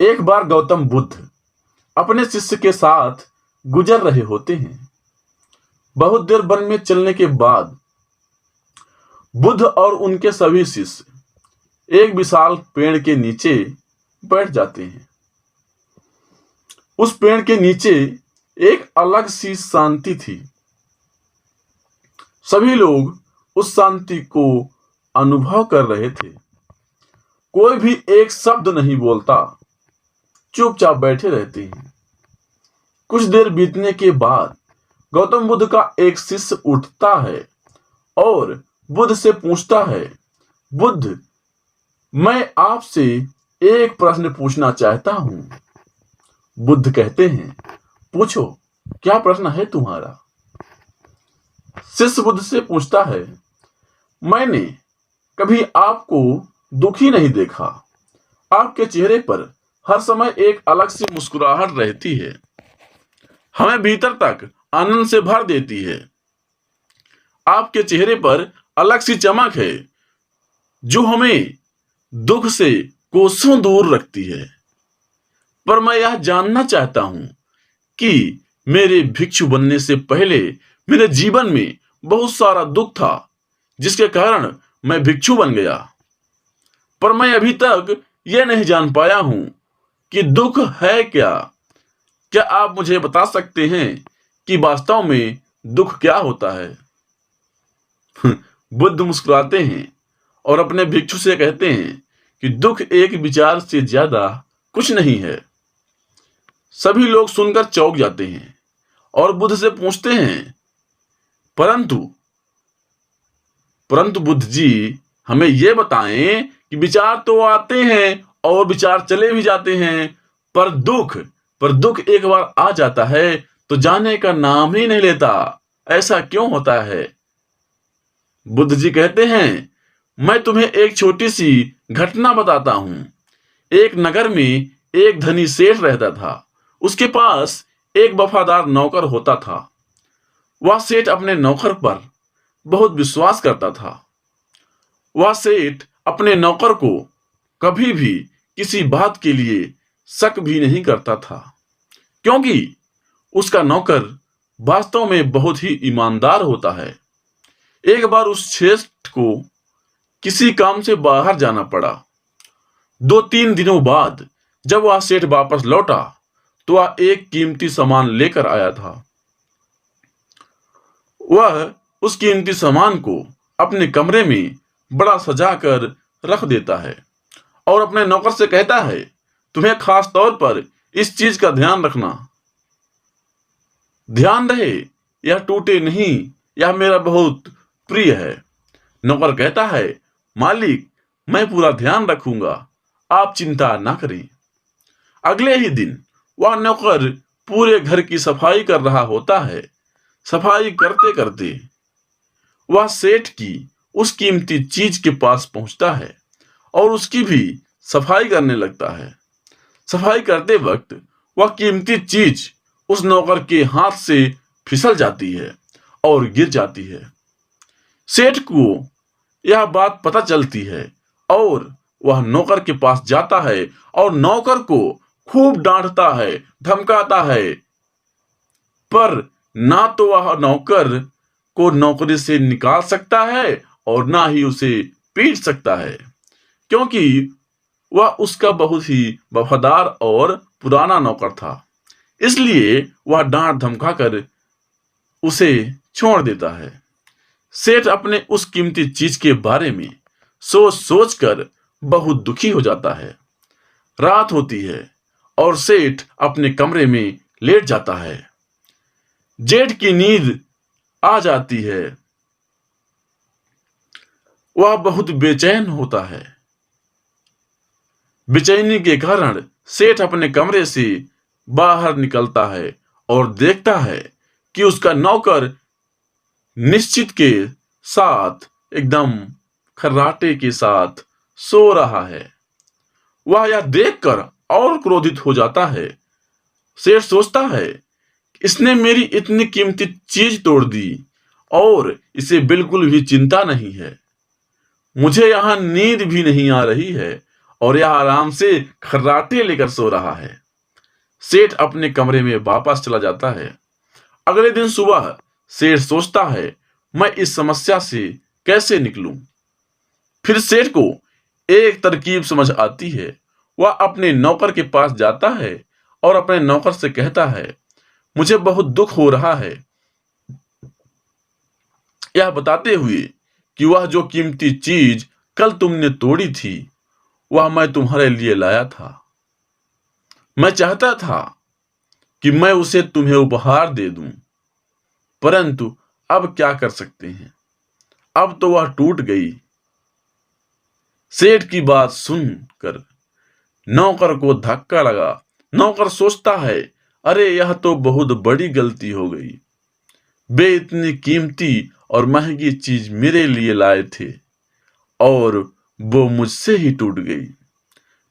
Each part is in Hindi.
एक बार गौतम बुद्ध अपने शिष्य के साथ गुजर रहे होते हैं। बहुत देर वन में चलने के बाद बुद्ध और उनके सभी शिष्य एक विशाल पेड़ के नीचे बैठ जाते हैं। उस पेड़ के नीचे एक अलग सी शांति थी। सभी लोग उस शांति को अनुभव कर रहे थे। कोई भी एक शब्द नहीं बोलता, चुपचाप बैठे रहते हैं। कुछ देर बीतने के बाद गौतम बुद्ध का एक शिष्य उठता है और बुद्ध से पूछता है, बुद्ध, मैं आपसे एक प्रश्न पूछना चाहता हूं। बुद्ध कहते हैं, पूछो, क्या प्रश्न है तुम्हारा? शिष्य बुद्ध से पूछता है, मैंने कभी आपको दुखी नहीं देखा। आपके चेहरे पर हर समय एक अलग सी मुस्कुराहट रहती है, हमें भीतर तक आनंद से भर देती है। आपके चेहरे पर अलग सी चमक है जो हमें दुख से कोसों दूर रखती है। पर मैं यह जानना चाहता हूं कि मेरे भिक्षु बनने से पहले मेरे जीवन में बहुत सारा दुख था, जिसके कारण मैं भिक्षु बन गया। पर मैं अभी तक यह नहीं जान पाया हूं कि दुख है क्या। क्या आप मुझे बता सकते हैं कि वास्तव में दुख क्या होता है? बुद्ध मुस्कुराते हैं और अपने भिक्षु से कहते हैं कि दुख एक विचार से ज्यादा कुछ नहीं है। सभी लोग सुनकर चौंक जाते हैं और बुद्ध से पूछते हैं, परंतु बुद्ध जी, हमें यह बताएं कि विचार तो आते हैं और विचार चले भी जाते हैं, पर दुख एक बार आ जाता है तो जाने का नाम ही नहीं लेता। ऐसा क्यों होता है? बुद्ध जी कहते हैं, मैं तुम्हें एक छोटी सी घटना बताता हूं। एक नगर में एक धनी सेठ रहता था। उसके पास एक वफादार नौकर होता था। वह सेठ अपने नौकर पर बहुत विश्वास करता था। वह सेठ अपने नौकर को कभी भी किसी बात के लिए शक भी नहीं करता था, क्योंकि उसका नौकर वास्तव में बहुत ही ईमानदार होता है। एक बार उस सेठ को किसी काम से बाहर जाना पड़ा। 2-3 दिनों बाद जब वह सेठ वापस लौटा तो वह एक कीमती सामान लेकर आया था। वह उस कीमती सामान को अपने कमरे में बड़ा सजाकर रख देता है और अपने नौकर से कहता है, तुम्हें खास तौर पर इस चीज का ध्यान रखना। ध्यान रहे यह टूटे नहीं, यह मेरा बहुत प्रिय है। नौकर कहता है, मालिक, मैं पूरा ध्यान रखूंगा, आप चिंता ना करें। अगले ही दिन वह नौकर पूरे घर की सफाई कर रहा होता है। सफाई करते करते वह सेठ की उस कीमती चीज के पास पहुंचता है और उसकी भी सफाई करने लगता है। सफाई करते वक्त वह कीमती चीज उस नौकर के हाथ से फिसल जाती है और गिर जाती है। सेठ को यह बात पता चलती है और वह नौकर के पास जाता है और नौकर को खूब डांटता है, धमकाता है। पर ना तो वह नौकर को नौकरी से निकाल सकता है और ना ही उसे पीट सकता है, क्योंकि वह उसका बहुत ही वफादार और पुराना नौकर था। इसलिए वह डांट धमकाकर उसे छोड़ देता है। सेठ अपने उस कीमती चीज के बारे में सोच सोच कर बहुत दुखी हो जाता है। रात होती है और सेठ अपने कमरे में लेट जाता है। जेठ की नींद आ जाती है। वह बहुत बेचैन होता है। बेचैनी के कारण सेठ अपने कमरे से बाहर निकलता है और देखता है कि उसका नौकर निश्चित के साथ एकदम खर्राटे के साथ सो रहा है। वह यह देखकर और क्रोधित हो जाता है। सेठ सोचता है, इसने मेरी इतनी कीमती चीज तोड़ दी और इसे बिल्कुल भी चिंता नहीं है। मुझे यहां नींद भी नहीं आ रही है और यह आराम से खर्राटे लेकर सो रहा है। सेठ अपने कमरे में वापस चला जाता है। अगले दिन सुबह सेठ सोचता है, मैं इस समस्या से कैसे निकलूं। फिर सेठ को एक तरकीब समझ आती है। वह अपने नौकर के पास जाता है और अपने नौकर से कहता है, मुझे बहुत दुख हो रहा है, यह बताते हुए कि वह जो कीमती चीज कल तुमने तोड़ी थी वह मैं तुम्हारे लिए लाया था। मैं चाहता था कि मैं उसे तुम्हें उपहार दे दूं, परंतु अब क्या कर सकते हैं, अब तो वह टूट गई। सेठ की बात सुनकर नौकर को धक्का लगा। नौकर सोचता है, अरे यह तो बहुत बड़ी गलती हो गई। वे इतनी कीमती और महंगी चीज मेरे लिए लाए थे और वो मुझसे ही टूट गई।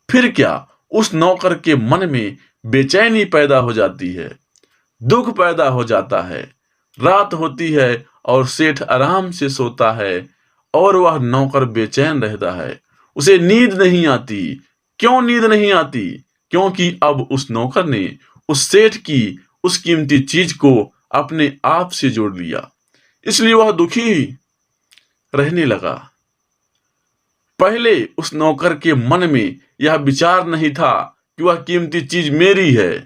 फिर क्या उस नौकर के मन में बेचैनी पैदा हो जाती है, दुख पैदा हो जाता है। रात होती है और सेठ आराम से सोता है और वह नौकर बेचैन रहता है। उसे नींद नहीं आती। क्यों नींद नहीं आती? क्योंकि अब उस नौकर ने उस सेठ की उस कीमती चीज को अपने आप से जोड़ लिया, इसलिए वह दुखी रहने लगा। पहले उस नौकर के मन में यह विचार नहीं था कि वह कीमती चीज मेरी है,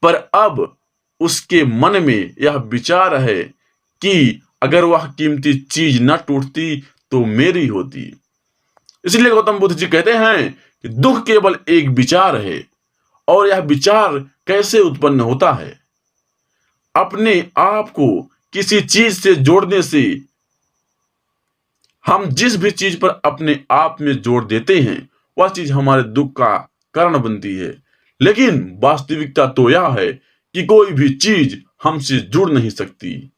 पर अब उसके मन में यह विचार है कि अगर वह कीमती चीज न टूटती तो मेरी होती। इसलिए गौतम बुद्ध जी कहते हैं कि दुख केवल एक विचार है। और यह विचार कैसे उत्पन्न होता है? अपने आप को किसी चीज से जोड़ने से। हम जिस भी चीज पर अपने आप में जोड़ देते हैं वह चीज हमारे दुख का कारण बनती है। लेकिन वास्तविकता तो यह है कि कोई भी चीज हमसे जुड़ नहीं सकती।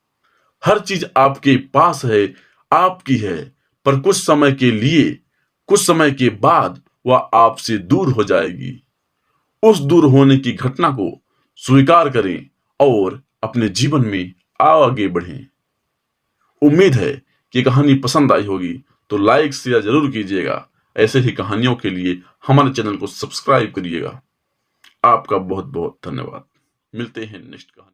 हर चीज आपके पास है, आपकी है, पर कुछ समय के लिए, कुछ समय के बाद वह आपसे दूर हो जाएगी। उस दूर होने की घटना को स्वीकार करें और अपने जीवन में आगे बढ़ें। उम्मीद है कि कहानी पसंद आई होगी, तो लाइक शेयर जरूर कीजिएगा। ऐसे ही कहानियों के लिए हमारे चैनल को सब्सक्राइब करिएगा। आपका बहुत बहुत धन्यवाद। मिलते हैं नेक्स्ट कहानी।